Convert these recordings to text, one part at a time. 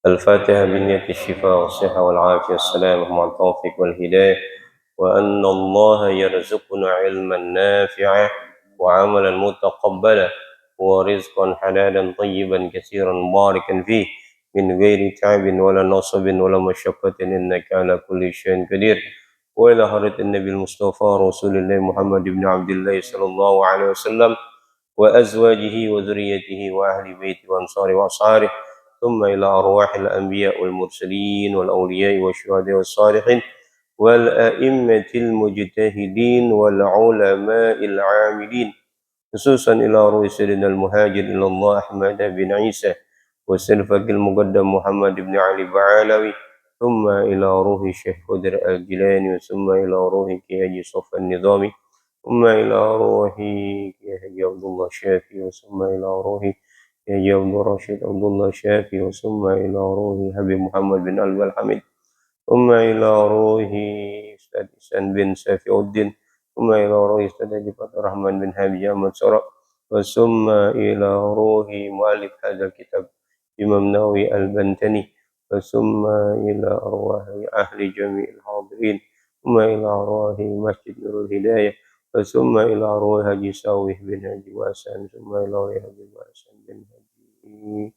الفاتحة بنية الشفاء والصحة والعافية والسلامة مع التوفيق والهداية، وأن الله يرزقنا علما نافعا وعملا متقبلا ورزقا حلالا طيبا كثيرا مباركا فيه من غير تعب ولا نصب ولا مشقة، إنك على كل شيء قدير. وإلى حضرة النبي المصطفى رسول الله محمد بن عبد الله صلى الله عليه وسلم وأزواجه وذريته وأهل بيته وأنصاره وأصحابه، ثم إلى أرواح الأنبياء والمرسلين والأولياء والشهداء والصالحين والأئمة المجتهدين والعلماء العاملين، خصوصا إلى روح سيدنا المهاجر إلى الله أحمد بن عيسى والسلفق المقدم محمد بن علي بعلوي، ثم إلى روح الشيخ قدر الجيلاني، ثم إلى روح كي صف النظامي، ثم إلى روح كي عبد الله الشافي، ثم إلى روح كي عبد الرشيد عبد الله الشافي، ثم إلى روح حبيب محمد بن علي الحميد، ثم إلى روح أستاذ إحسان بن سافي الدين، ثم إلى روح أستاذ عبد الرحمن بن حبيب أحمد سرى، ثم إلى روح مؤلف هذا الكتاب إمام نووي البنتني، ثم إلى أرواح أهل جميع الحاضرين، ثم إلى أرواح مسجد نور الهداية، ثم إلى أرواح حجي ساويه بن حجي واسان، ثم إلى أرواح حجي واسان بن حجي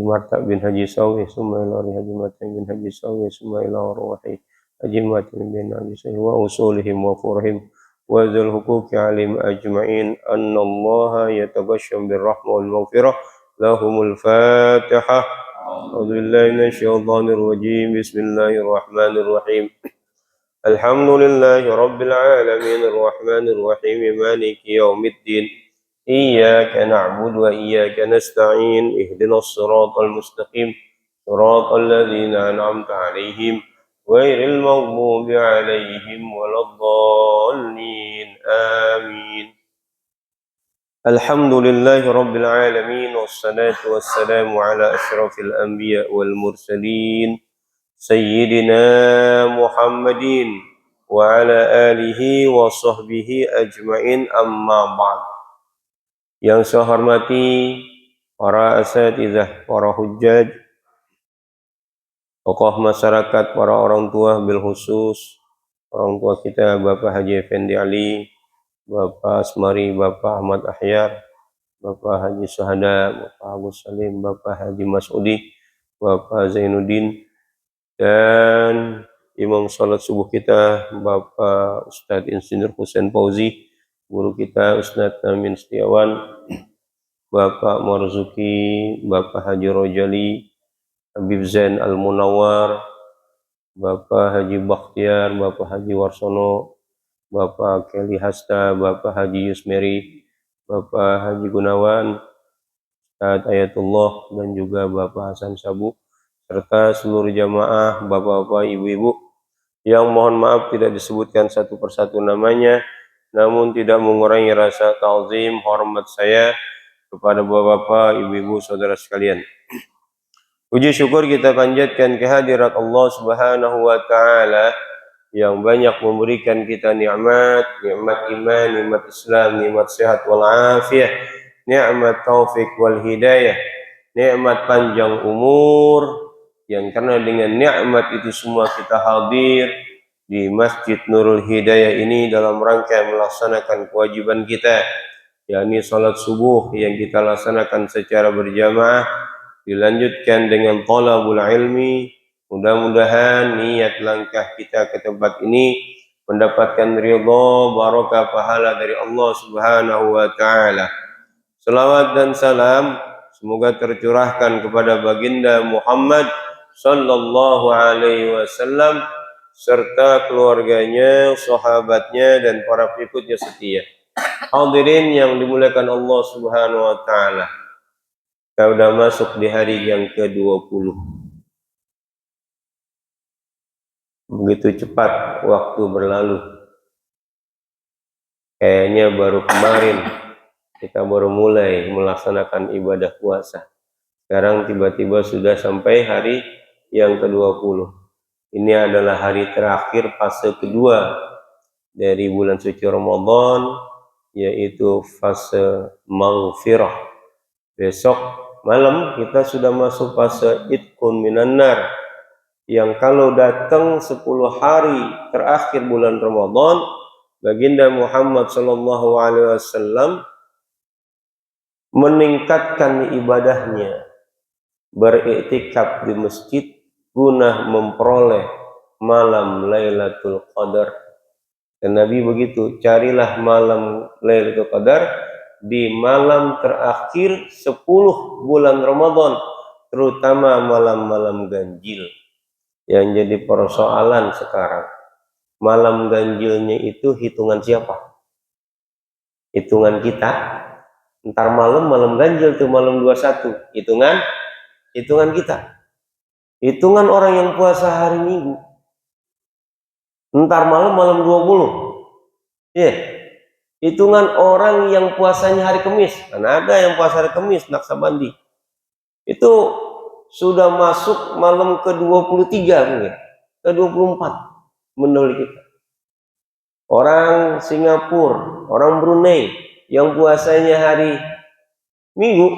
مرتع بن حجي ساويه، ثم إلى أرواح حجي مرتع بن حجي ساويه، ثم إلى أرواح حجي مرتع بن حجي ساويه وأصولهم وفورهم وذي الحقوق عليهم أجمعين، أن الله يتغشم بالرحمة والمغفرة. لهم الفاتحة. أعوذ بالله من الشيطان الرجيم، بسم الله الرحمن الرحيم. الحمد لله رب العالمين الرحمن الرحيم مالك يوم الدين، إياك نعبد وإياك نستعين، اهدنا الصراط المستقيم صراط الذين أنعمت عليهم غير المغضوب عليهم ولا الضالين، آمين. الحمد لله رب العالمين، والصلاة والسلام على أشرف الأنبياء والمرسلين سيدنا محمد وعلى آله وصحبه أجمعين، أما بعد. Yang saya hormati para asatizah, para hujjaj, tokoh masyarakat, para orang tua, bil khusus orang tua kita Bapak Haji Effendi Ali, Bapak Asmari, Bapak Ahmad Ahyar, Bapak Haji Syuhada, Bapak Agus Salim, Bapak Haji Masudi, Bapak Zainuddin, dan imam salat subuh kita Bapak Ustadz Insinyur Husain Fauzi, guru kita Ustadz Amin Setiawan, Bapak Marzuki, Bapak Haji Rojali, Habib Zain Al-Munawar, Bapak Haji Bakhtiar, Bapak Haji Warsono, Bapak Kelly Hasta, Bapak Haji Yusmeri, Bapak Haji Gunawan, Ustadz Ayatullah, dan juga Bapak Hasan Sabu, serta seluruh jamaah, bapak-bapak, ibu-ibu, yang mohon maaf tidak disebutkan satu persatu namanya, namun tidak mengurangi rasa ta'zim hormat saya kepada bapak-bapak, ibu-ibu, saudara sekalian. Puji syukur kita panjatkan kehadirat Allah Subhanahu wa Ta'ala yang banyak memberikan kita nikmat iman, nikmat Islam, nikmat sehat wal afiyah, nikmat taufik wal hidayah, nikmat panjang umur, yang karena dengan nikmat itu semua kita hadir di Masjid Nurul Hidayah ini dalam rangka melaksanakan kewajiban kita, yakni salat subuh yang kita laksanakan secara berjamaah, dilanjutkan dengan thalabul ilmi. Mudah-mudahan niat langkah kita ke tempat ini mendapatkan ridha, barakah, pahala dari Allah Subhanahu wa Ta'ala. Salawat dan salam semoga tercurahkan kepada baginda Muhammad sallallahu alaihi wasallam serta keluarganya, sahabatnya, dan para pengikutnya setia. Hadirin yang dimuliakan Allah Subhanahu wa Ta'ala, kita sudah masuk di hari yang ke-20. Begitu cepat waktu berlalu. Kayaknya baru kemarin kita baru mulai melaksanakan ibadah puasa. Sekarang tiba-tiba sudah sampai hari yang ke-20. Ini adalah hari terakhir fase kedua dari bulan suci Ramadan, yaitu fase maghfirah. Besok malam kita sudah masuk fase itqun minan nar, yang kalau datang 10 hari terakhir bulan Ramadan, baginda Muhammad sallallahu alaihi wasallam meningkatkan ibadahnya, beriktikaf di masjid guna memperoleh malam Lailatul Qadar. Dan Nabi begitu, carilah malam Lailatul Qadar di malam terakhir 10 bulan Ramadan, terutama malam-malam ganjil. Yang jadi persoalan sekarang, malam ganjilnya itu hitungan siapa? Hitungan kita. Ntar malam ganjil tuh, malam 21, hitungan kita, hitungan orang yang puasa hari Minggu. Ntar malam 20, hitungan orang yang puasanya hari Kamis. Karena ada yang puasa hari Kamis, Naksabandi, itu sudah masuk malam ke-23 mungkin, ke-24 mendahului kita. Orang Singapura, orang Brunei yang puasanya hari Minggu,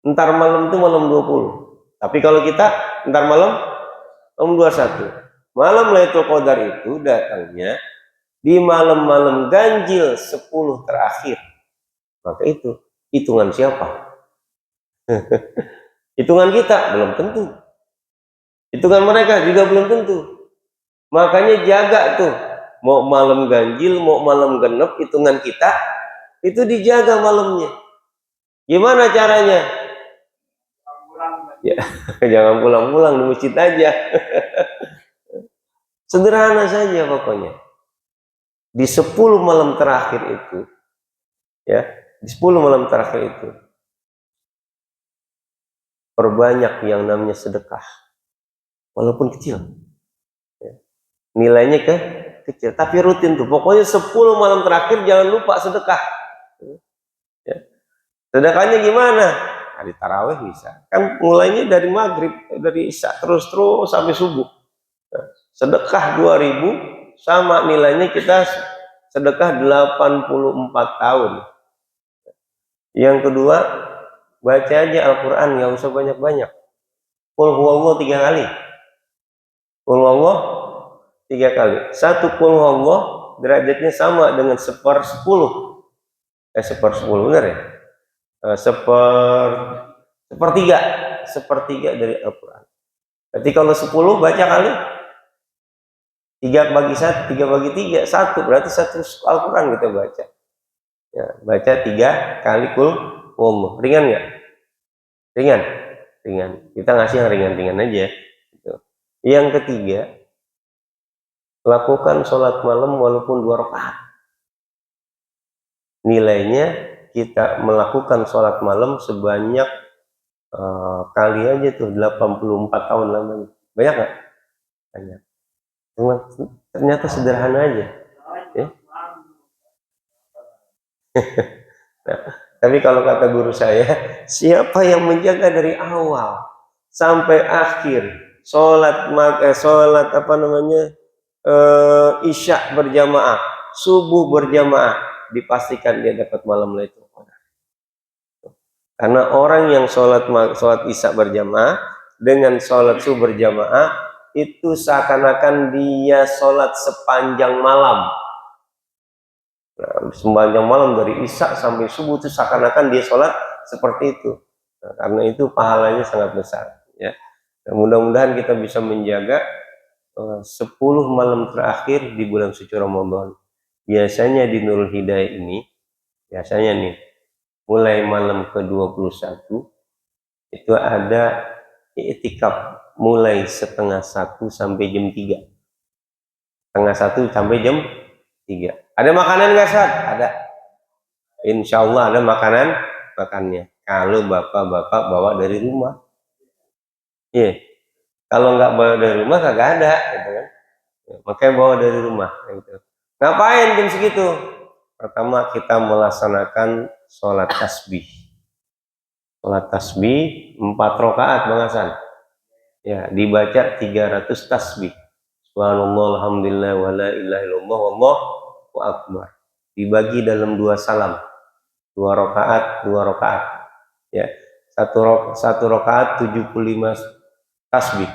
ntar malam itu malam 20. Tapi kalau kita ntar malam 21. Malam Lailatul Qadar itu datangnya di malam-malam ganjil 10 terakhir. Maka itu hitungan siapa? Hitungan kita belum tentu. Hitungan mereka juga belum tentu. Makanya jaga tuh, mau malam ganjil, mau malam genep, hitungan kita itu dijaga malamnya. Gimana caranya? Ya, jangan pulang-pulang, di masjid aja. Sederhana saja pokoknya. Di 10 malam terakhir itu, ya, di 10 malam terakhir itu, perbanyak yang namanya sedekah, walaupun kecil. Ya. Nilainya kecil, tapi rutin tuh. Pokoknya 10 malam terakhir jangan lupa sedekah. Ya. Sedekahnya gimana? Hari tarawih bisa. Kan mulainya dari maghrib, dari isya terus sampai subuh. Sedekah 2000 sama nilainya kita sedekah 84 tahun. Yang kedua, baca aja Al-Quran, nggak usah banyak-banyak. Qul huwallahu 3 kali. Qul huwallahu 3 kali. Satu qul huwallahu derajatnya sama dengan 1/10. 1/10 benar ya? Sepertiga dari Al-Quran. Berarti kalau 10 baca kali 3 bagi 1, 3 bagi 3, 1, berarti 1 Al-Quran kita baca. Ya, baca 3 kali qul huwallahu. Ringan nggak? Ringan. Kita ngasih yang ringan-ringan aja. Gitu. Yang ketiga, lakukan sholat malam walaupun 2 rakaat. Nilainya kita melakukan sholat malam sebanyak kali aja tuh 84 tahun lamanya. Banyak nggak? Banyak. Ternyata sederhana aja. Ya? Nah, tapi kalau kata guru saya, siapa yang menjaga dari awal sampai akhir sholat isya berjamaah, subuh berjamaah, dipastikan dia dapat malam Lailatul Qadar. Karena orang yang sholat isya berjamaah dengan sholat subuh berjamaah itu seakan-akan dia sholat sepanjang malam. Nah, sepanjang malam dari isya sampai subuh itu seakan-akan dia sholat seperti itu. Nah, karena itu pahalanya sangat besar. Ya. Nah, mudah-mudahan kita bisa menjaga 10 malam terakhir di bulan suci Ramadan. Biasanya di Nurul Hidayah ini, biasanya nih, mulai malam ke-21 itu ada i'tikaf mulai 12:30 sampai jam 3. 12:30 sampai jam 3. Ada makanan nggak, Sat? Ada. Insya Allah ada makannya. Kalau bapak-bapak bawa dari rumah. Iya. Kalau nggak bawa dari rumah kagak ada, gitu kan. Makanya bawa dari rumah. Gitu. Ngapain jam segitu? Pertama kita melaksanakan sholat tasbih. Sholat tasbih 4 rakaat, Bang Hasan. Ya, dibaca 300 tasbih. Subhanallah, alhamdulillah, wa la ilaha illallah, wallahu akbar. Dibagi dalam 2 salam. 2 rakaat. Ya. Satu rakaat 75 tasbih.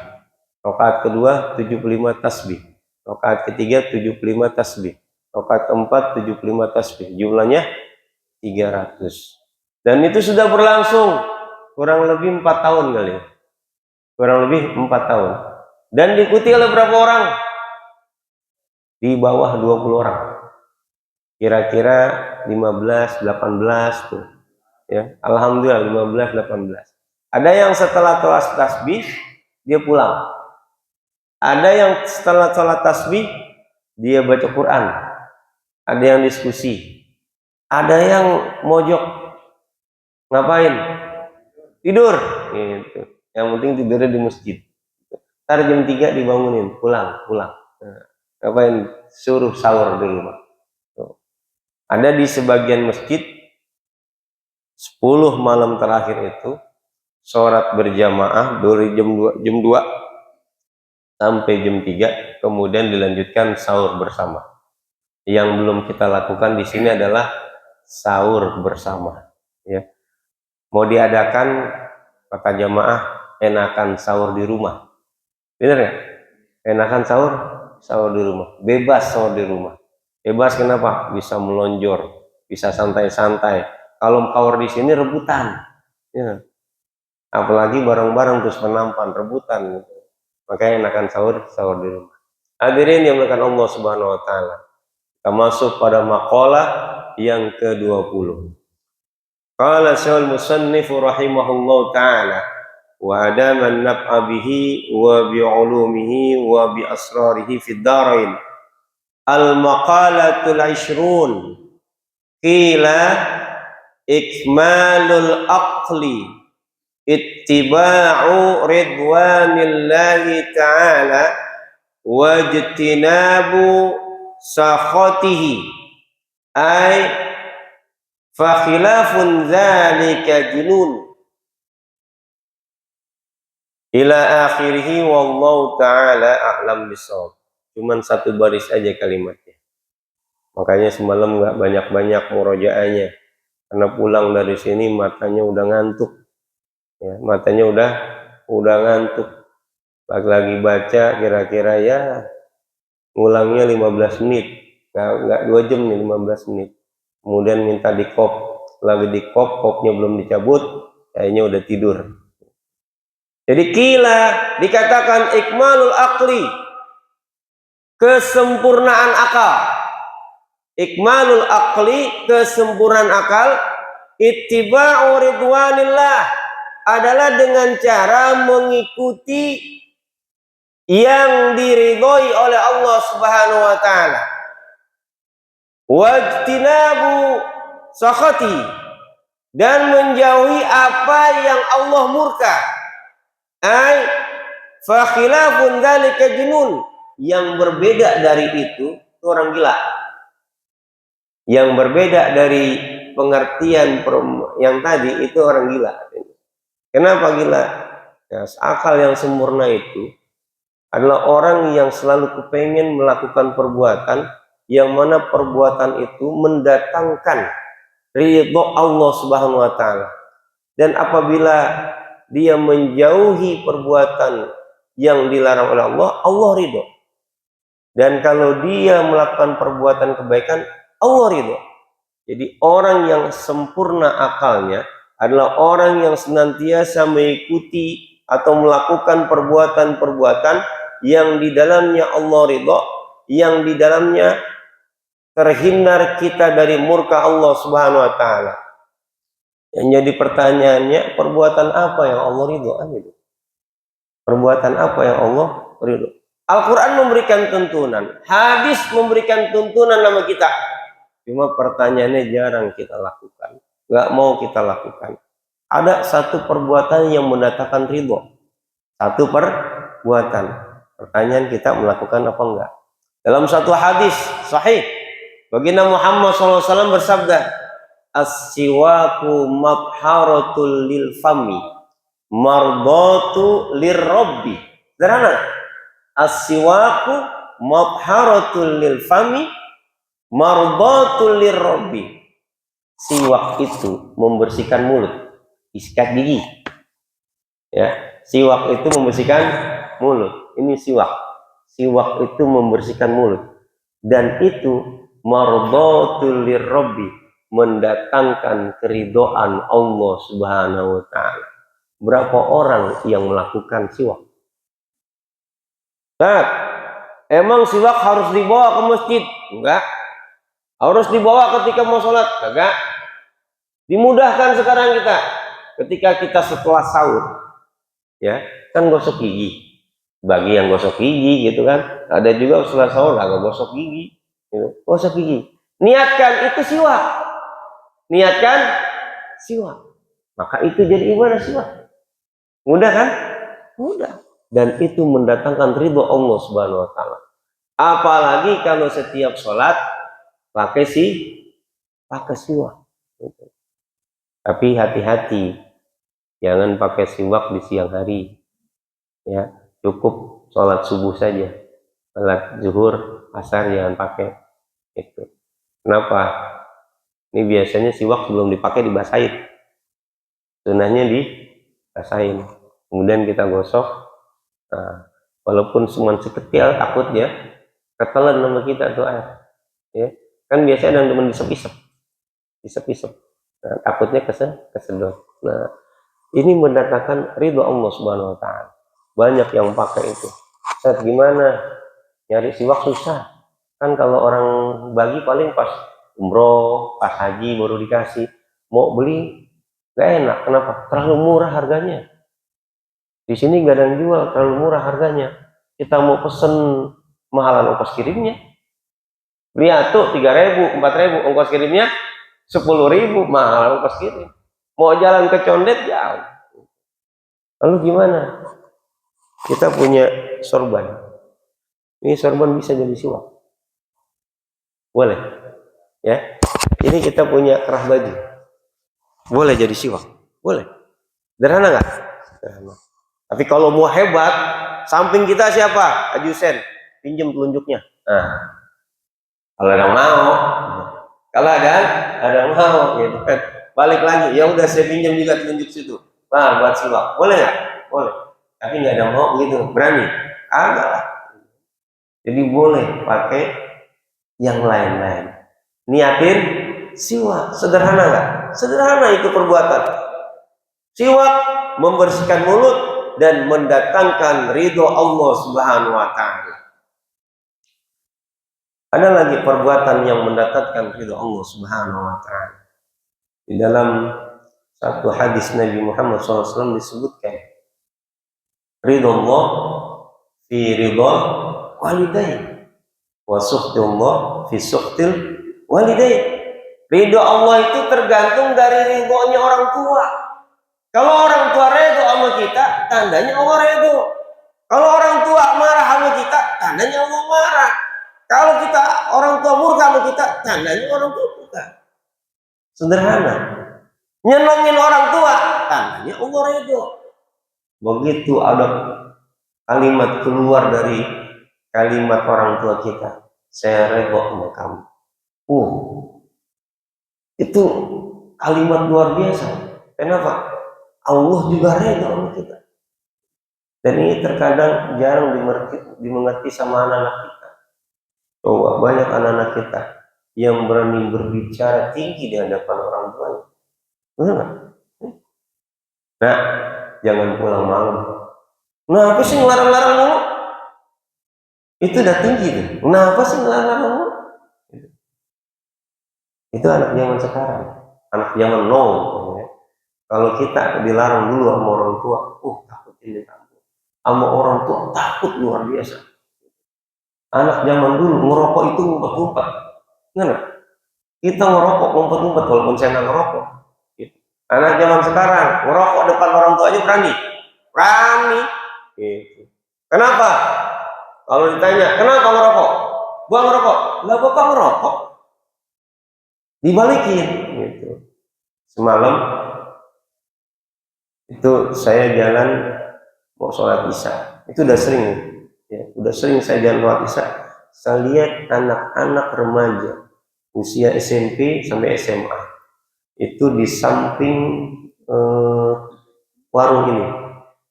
Rakaat kedua 75 tasbih. Rakaat ketiga 75 tasbih. Rakaat keempat 75 tasbih. Jumlahnya 300. Dan itu sudah berlangsung kurang lebih 4 tahun kali. Kurang lebih 4 tahun. Dan diikuti oleh berapa orang? Di bawah 20 orang. Kira-kira 15, 18 tuh. Ya, alhamdulillah 15, 18. Ada yang setelah sholat tasbih dia pulang. Ada yang setelah sholat tasbih dia baca Quran. Ada yang diskusi. Ada yang mojok. Ngapain? Tidur. Gitu. Yang penting tidurnya di masjid. Ntar jam 3 dibangunin, pulang. Ngapain? Suruh sahur di rumah. Ada di sebagian masjid 10 malam terakhir itu sholat berjamaah dari jam 2 sampai jam 3, kemudian dilanjutkan sahur bersama. Yang belum kita lakukan di sini adalah sahur bersama. Ya. Mau diadakan kata jamaah, enakan sahur di rumah. Bener ya? Enakan sahur di rumah. Bebas sahur di rumah. Bebas kenapa? Bisa melonjor, bisa santai-santai. Kalau sahur di sini rebutan. Ya. Apalagi bareng-bareng terus menampan, rebutan. Makanya enakan sahur di rumah. Hadirin yang dimuliakan Allah Subhanahu wa taala. Kita masuk pada maqalah yang ke-20. Qala syaikhul musannif rahimahullahu taala wa adama an-naf'a bihi wa bi 'ulumihi wa bi asrarihi fid darain. Al-maqalatul 20 qila ikmalul aqli ittiba'u ridwanillahi ta'ala wajtinabu sakhatihi ay fa khilafun dzalika junun ila akhirih wallahu ta'ala a'lam bissawab. Cuman satu baris aja kalimatnya, makanya semalam nggak banyak-banyak murojaahnya karena pulang dari sini matanya udah ngantuk ya, matanya udah ngantuk. Lagi baca kira-kira ya ngulangnya 15 menit, nggak 2 jam nih, 15 menit. Kemudian minta di kop, lagi di kop, kopnya belum dicabut, kayaknya udah tidur. Jadi kila dikatakan ikmalul aqli, kesempurnaan akal. Ikmalul aqli, kesempurnaan akal, ittiba'u ridwanillah adalah dengan cara mengikuti yang diridhoi oleh Allah Subhanahu wa taala. Wajtinabu sakhati, dan menjauhi apa yang Allah murka. Ai fa khilafun dzalika junun, yang berbeda dari itu orang gila. Yang berbeda dari pengertian yang tadi itu orang gila. Kenapa gila? Ya, akal yang sempurna itu adalah orang yang selalu kepengen melakukan perbuatan yang mana perbuatan itu mendatangkan ridho Allah Subhanahu wa taala. Dan apabila dia menjauhi perbuatan yang dilarang oleh Allah, Allah ridho. Dan kalau dia melakukan perbuatan kebaikan, Allah ridho. Jadi orang yang sempurna akalnya adalah orang yang senantiasa mengikuti atau melakukan perbuatan-perbuatan yang di dalamnya Allah ridho, yang di dalamnya terhindar kita dari murka Allah Subhanahu wa taala. Yang jadi pertanyaannya, perbuatan apa yang Allah ridho? Perbuatan apa yang Allah ridho? Al-Quran memberikan tuntunan, hadis memberikan tuntunan nama kita. Cuma pertanyaannya jarang kita lakukan, nggak mau kita lakukan. Ada satu perbuatan yang mendatangkan ridho, satu perbuatan. Pertanyaan kita melakukan apa enggak? Dalam satu hadis sahih, baginda Muhammad SAW bersabda, as-siwaku mabharatul lil fami, mardatu lirrabbi. Sederhana. As-siwaku mabharatul lil fami, mardatul lirrabbi. Siwak itu membersihkan mulut. sikat gigi. Ya, siwak itu membersihkan mulut. Ini siwak. Siwak itu membersihkan mulut. Dan itu mardatul lirabbi, mendatangkan keridhaan Allah Subhanahu wa taala. Berapa orang yang melakukan siwak? Nah, emang siwak harus dibawa ke masjid? Enggak. Harus dibawa ketika mau sholat? Enggak. Dimudahkan sekarang kita. Ketika kita setelah sahur, ya kan gosok gigi. Bagi yang gosok gigi gitu kan. Ada juga setelah sahur agak gosok gigi. Gitu. Gosok gigi. Niatkan itu siwak. Niatkan siwak. Maka itu jadi ibadah siwak. Mudah kan? Mudah. Dan itu mendatangkan ridho Allah Subhanahu wa taala. Apalagi kalau setiap sholat pakai siwak. Tapi hati-hati, jangan pakai siwak di siang hari. Ya, cukup sholat subuh saja. Sholat zuhur, asar jangan pakai. Itu. Kenapa? Ini biasanya siwak sebelum dipakai dibasahin. Sunahnya dibasahin. Kemudian kita gosok. Nah, walaupun cuma sekecil, takutnya ketelan nama kita tuh air. Ya, kan biasanya ada yang teman isep-isep. Nah, takutnya kesedot. Nah, ini mendatangkan ridho Allah Subhanahu wa taala. Banyak yang pakai itu. Saat gimana? Nyari siwak susah. Kan kalau orang bagi paling pas umroh, pas haji baru dikasih. Mau beli gak enak. Kenapa? Terlalu murah harganya. Di sini gak ada yang jual, terlalu murah harganya. Kita mau pesen mahalan ongkos kirimnya. Riatu 3.000, 4.000, ongkos kirimnya 10.000, mahal ongkos kirim. Mau jalan ke Condet jauh. Lalu gimana? Kita punya sorban. Ini sorban bisa jadi siwak. Boleh. Ya. Ini kita punya kerah baju. Boleh jadi siwak. Boleh. Sederhana nggak? Sederhana. Tapi kalau mau hebat, samping kita siapa? Haji Hussein. Pinjam telunjuknya. Nah. Kalau ada yang mau. Kalau ada yang mau, gitu kan. Balik lagi, ya udah saya pinjam juga telunjuk situ. Nah, buat siwak. Boleh nggak? Boleh. Tapi nggak ada yang mau gitu. Berani? Agak lah. Jadi boleh pakai yang lain-lain. Niatin siwak. Sederhana nggak? Sederhana itu perbuatan. Siwak membersihkan mulut dan mendatangkan ridho Allah Subhanahu wa taala. Ada lagi perbuatan yang mendatangkan ridho Allah Subhanahu wa taala. Di dalam satu hadis Nabi Muhammad SAW disebutkan ridho Allah fi ridho walidain wa suhtullah fi suhtil walidain. Ridho Allah itu tergantung dari ridhonya orang tua. Kalau orang tua ridho sama kita, tandanya Allah ridho. Kalau orang tua marah sama kita, tandanya Allah marah. Kalau kita orang tua murka sama kita, tandanya orang tua murka. Sederhana. Nyenengin orang tua, tandanya Allah ridho. Begitu ada kalimat keluar dari kalimat orang tua kita, saya ridho sama kamu. Itu kalimat luar biasa. Kenapa? Allah juga ridho sama kita. Dan ini terkadang jarang dimengerti sama anak-anak kita. Coba banyak anak-anak kita yang berani berbicara tinggi di hadapan orang tuanya. Benar nggak? Nah, jangan pulang malam. Nah, apa sih ngelarang-larang mulu? Itu udah tinggi tuh. Nah, apa sih ngelarang-larang mulu? Itu anak zaman sekarang. Anak zaman now. Ya. Kalau kita dilarang dulu sama orang tua, takut ini takut. Sama orang tua takut luar biasa. Anak zaman dulu ngerokok itu ngumpet-ngumpet. Enggak? Kita ngerokok ngumpet-ngumpet walaupun saya nggak ngerokok. Gitu. Anak zaman sekarang ngerokok depan orang tuanya berani. Berani. Gitu. Kenapa? Kalau ditanya, kenapa ngerokok? Gua ngerokok. Lah bapak ngerokok. Dibalikin. Gitu. Semalam itu saya jalan mau sholat isya. Itu udah sering. Ya, udah sering saya jalan sholat isya. Saya lihat anak-anak remaja usia SMP sampai SMA itu di samping eh, warung ini,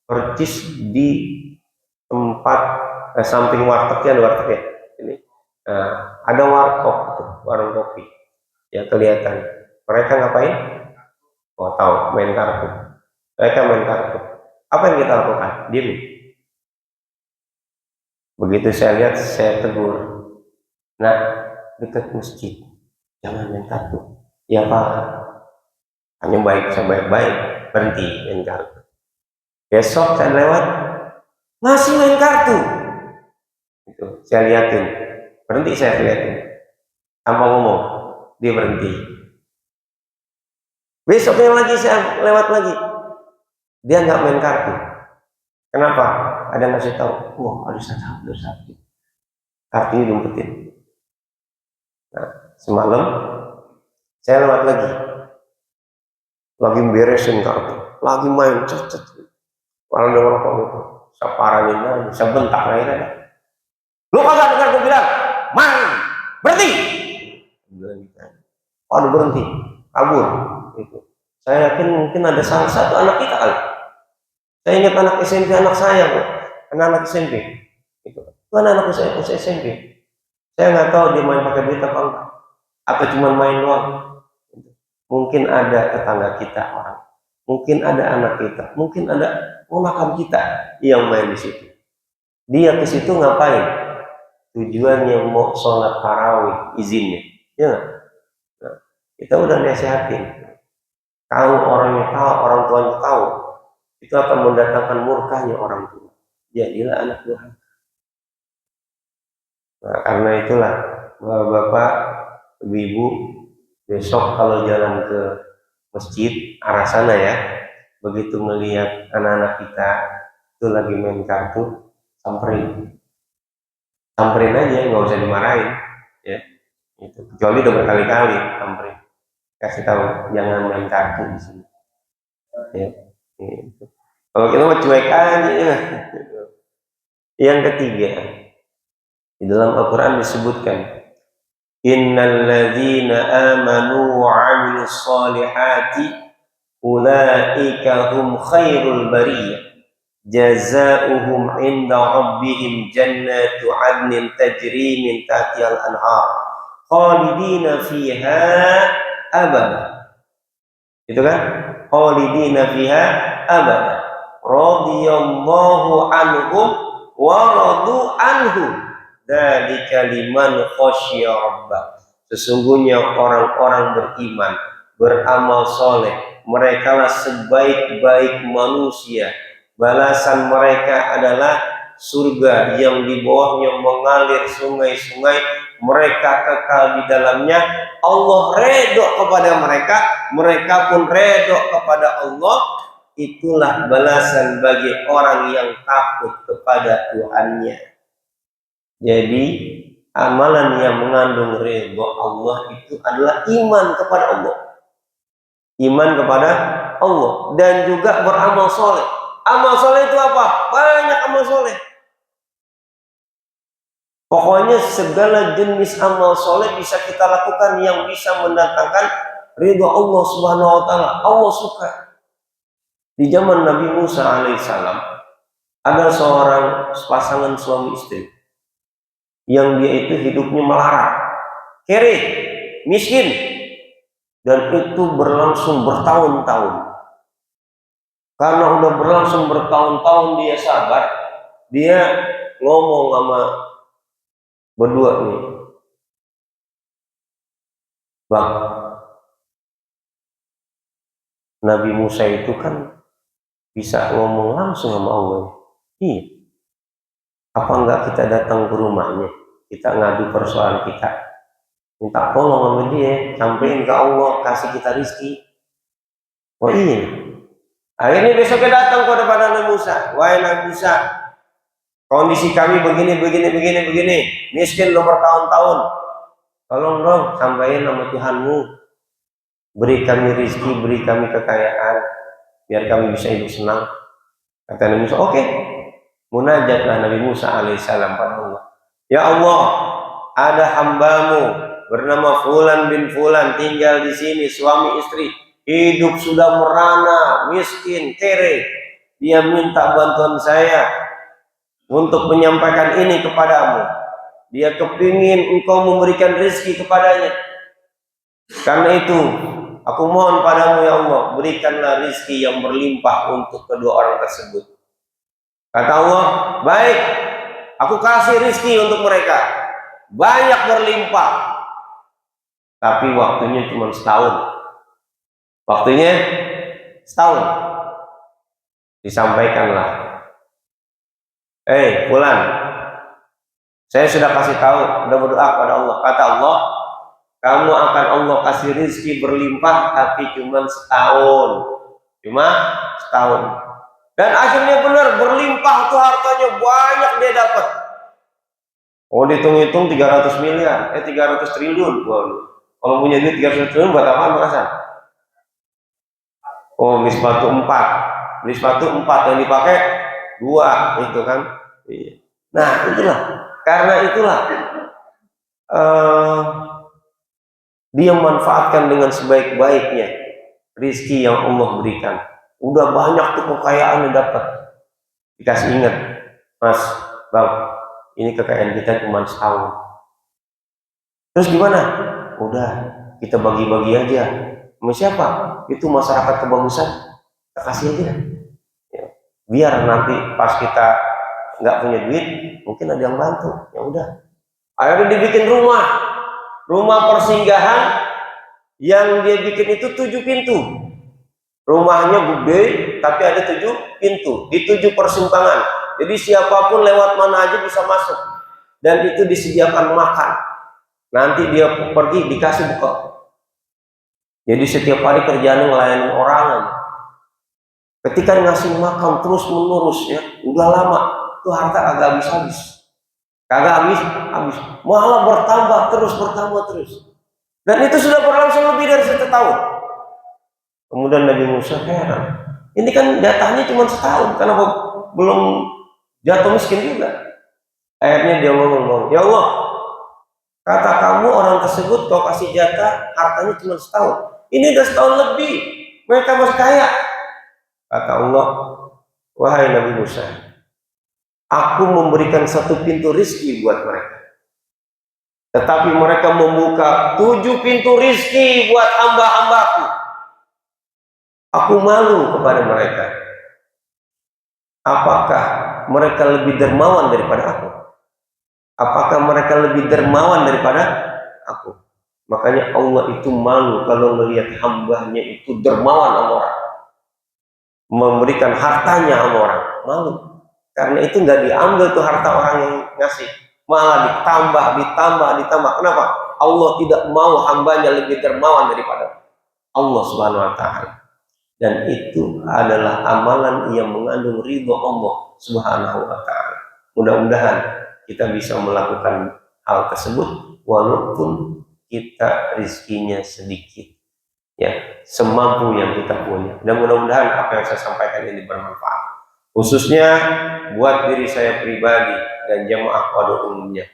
percis di tempat samping wartegnya, ada wartegnya ini. Ada warkop, warung kopi. Ya kelihatan. Mereka ngapain? Oh tahu, main kartu. Mereka main kartu. Apa yang kita lakukan? Diam. Begitu saya lihat, saya tegur. Nah, dekat masjid, jangan main kartu. Ya Pak, hanya baik, saya baik-baik, berhenti main kartu. Besok saya lewat, masih main kartu. Itu, saya liatin, berhenti saya liatin. Tanpa ngomong, dia berhenti. Besoknya lagi saya lewat lagi, dia nggak main kartu. Kenapa? Ada ngasih tahu, wah ada satu, kartunya diumpetin. Nah, semalam saya lewat lagi beresin kartu, lagi main, cet. Kalau ada orang itu, saya parahin aja, saya bentak akhirnya. Lu kagak dengar gue bilang, main, berhenti. Oh, udah berhenti, kabur. Itu. Saya yakin mungkin ada salah satu anak kita kali. Saya ingat anak SMP, anak saya, anak SMP. Itu anak saya SMP. Saya nggak tahu dia main pakai duit apa enggak. Apa cuma main doang. Mungkin ada tetangga kita orang, mungkin ada anak kita, mungkin ada ponakan kita yang main di situ. Dia ke situ ngapain? Tujuannya mau sholat tarawih, izinnya, ya nggak? Nah, kita udah nasihatin. Kalau orangnya tahu, orang tuanya tahu, itu akan mendatangkan murkahnya orang tua. Jadilah anak Tuhan. Nah, karena itulah bapak, ibu, besok kalau jalan ke masjid arah sana ya, begitu melihat anak-anak kita itu lagi main kartu, samperin aja, nggak usah dimarahin, ya. Itu kecuali udah berkali-kali samperin, kasih tahu jangan main kartu di sini, ya. Gitu. Kalau kita mau cuek aja, ya. Yang ketiga, di dalam Al-Quran disebutkan, Innal ladzina amanu wa 'amilus shalihati ulaika hum khairul bariyah jazaohum 'inda rabbihim jannatu 'adnin tajri min tahtihal anhar khalidina fiha abada. Itu kan? Khalidina fiha abada. Radhiyallahu anhum wa radu anhu. Dzalika liman khasyya rabbah. Sesungguhnya orang-orang beriman, beramal soleh, merekalah sebaik-baik manusia. Balasan mereka adalah surga yang di bawahnya mengalir sungai-sungai, mereka kekal di dalamnya. Allah redho kepada mereka, mereka pun redho kepada Allah. Itulah balasan bagi orang yang takut kepada Tuhannya. Jadi amalan yang mengandung ridho Allah itu adalah iman kepada Allah. Iman kepada Allah dan juga beramal soleh. Amal soleh itu apa? Banyak amal soleh. Pokoknya segala jenis amal soleh bisa kita lakukan yang bisa mendatangkan ridho Allah Subhanahu wa Ta'ala. Allah suka. Di zaman Nabi Musa alaihissalam ada seorang pasangan suami istri yang dia itu hidupnya melarat, kere, miskin, dan itu berlangsung bertahun-tahun. Karena udah berlangsung bertahun-tahun dia sabar, dia ngomong sama berdua nih, Bang, Nabi Musa itu kan bisa ngomong langsung sama Allah. Iya. Apa enggak kita datang ke rumahnya, kita ngadu persoalan kita, minta tolong sama dia, sampein ke Allah, kasih kita rizki. Oh iya. Akhirnya besoknya datang kepada Nabi Musa, wahai Nabi Musa, kondisi kami begini, miskin lo bertahun-tahun, tolong dong sampaikan sama Tuhanmu, beri kami rizki, beri kami kekayaan, biar kami bisa hidup senang. Kata Nabi Musa, oke. Munajatlah Nabi Musa alaihissalam pada Allah. Ya Allah, ada hambamu bernama Fulan bin Fulan tinggal di sini, suami istri. hidup sudah merana, miskin, kere. Dia minta bantuan saya untuk menyampaikan ini kepadamu. Dia kepingin engkau memberikan rezeki kepadanya. Karena itu, aku mohon padamu ya Allah, berikanlah rezeki yang berlimpah untuk kedua orang tersebut. Kata Allah, baik, aku kasih rezeki untuk mereka. Banyak berlimpah. Tapi waktunya cuma setahun. Waktunya setahun. Disampaikanlah. Fulan, saya sudah kasih tahu, sudah berdoa kepada Allah. Kata Allah, kamu akan Allah kasih rezeki berlimpah, tapi cuma setahun. Cuma setahun. Dan akhirnya benar, berlimpah tuh hartanya, banyak dia dapat. Oh, dihitung-hitung 300 miliar, 300 triliun. Kalau punya duit 300 triliun buat apa merasan? Oh, beli sepatu 4. Beli sepatu 4 yang dipakai 2, itu kan. Nah, itulah. Karena itulah dia manfaatkan dengan sebaik-baiknya rezeki yang Allah berikan. Udah banyak tuh kekayaan yang dapat. Dikasih ingat, Mas, Bang, ini kekayaan kita cuma setahun. Terus gimana? Udah, kita bagi-bagi aja. Sama siapa? Itu masyarakat kebagusan. Kita kasih aja. Ya. Biar nanti pas kita nggak punya duit, mungkin ada yang bantu. Ya udah. Akhirnya dibikin rumah persinggahan yang dia bikin itu 7 pintu. Rumahnya gede, tapi ada 7 pintu di 7 persimpangan. Jadi siapapun lewat mana aja bisa masuk. Dan itu disediakan makan. Nanti dia pergi dikasih bekal. Jadi setiap hari kerjaan melayani orang aja. Ketika ngasih makan terus menerus ya, udah lama tuh harta agak habis. Kagak habis, malah bertambah terus. Dan itu sudah berlangsung lebih dari 1 tahun. Kemudian Nabi Musa heran. Ini kan datanya cuma setahun, kenapa belum jatuh miskin juga? Akhirnya dia ngomong, ya Allah, kata kamu orang tersebut kau kasih jatah hartanya cuma setahun. Ini udah setahun lebih, mereka masih kaya. Kata Allah, wahai Nabi Musa, aku memberikan 1 pintu rizki buat mereka. Tetapi mereka membuka 7 pintu rizki buat hamba-hambaku. Aku malu kepada mereka. Apakah mereka lebih dermawan daripada aku? Apakah mereka lebih dermawan daripada aku? Makanya Allah itu malu kalau melihat hambanya itu dermawan sama orang, memberikan hartanya sama orang, malu. Karena itu nggak diambil tuh harta orang yang ngasih, malah ditambah. Kenapa? Allah tidak mau hambanya lebih dermawan daripada Allah Subhanahu Wa Taala. Dan itu adalah amalan yang mengandung ridho Allah Subhanahu Wa Taala. Mudah-mudahan kita bisa melakukan hal tersebut walaupun kita rizkinya sedikit, ya, semampu yang kita punya. Dan mudah-mudahan apa yang saya sampaikan ini bermanfaat, khususnya buat diri saya pribadi dan jamaah pada umumnya.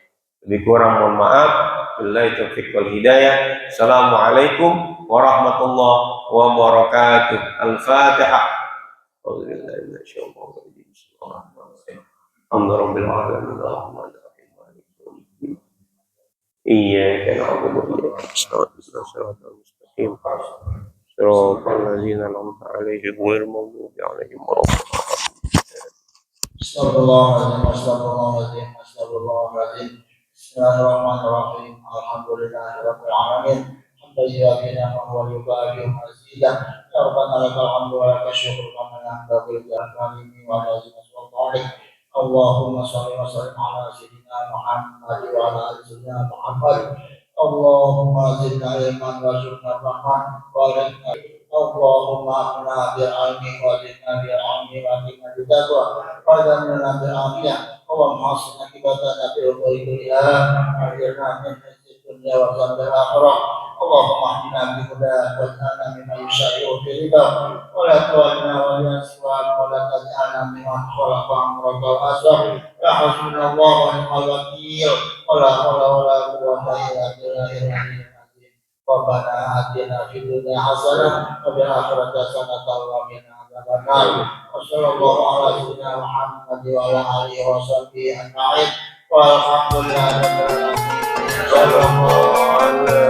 Lebih kurang mohon maaf. Billahi taufiq wal hidayah. Assalamualaikum warahmatullahi wabarakatuh. Al-Fatihah. Alhamdulillahirabbil alamin. Iyyaka na'budu wa iyyaka nasta'in. Shiratal mustaqim. Shiratal ladzina an'amta 'alaihim ghairil maghdubi 'alaihim waladdallin. Astagfirullahaladzim. Bismillahirrahmanirrahim. Alhamdulillahirabbil alamin. Hamdan yuwafiqu wa yukafi'u mazidah. Ya Rabbana lakal hamdu wa lakal syukru kama yanbaghi li jalali wa azimi sultanik. Allahumma shalli wa sallim ala sayyidina Muhammad wa ala ali sayyidina Muhammad. Allahumma zidna ilman wa zidna rahman wa rizqna. Allahumma aghna bil ilmi wa zidna bil ilmi wa zidna bil taqwa wa zidna bil afiyah. Allahumma hasina kibatana bil dunya akhirna min dunya wa bil akhirah. Allahumma hdina bi huda wa ja'alna mimman yusha'i'u fi ridha wa la tu'alna wa la su'al wa la taj'alna mimman khalaqa amraka wa asar. Ya hasbunallahu wa ni'mal wakeel. Wa la hawla wa la quwwata illa billah. ربنا آتنا في الدنيا حسنة وفي الآخرة حسنة وقنا عذاب النار وصلى الله على سيدنا محمد وعلى آله وصحبه أجمعين والحمد لله رب العالمين.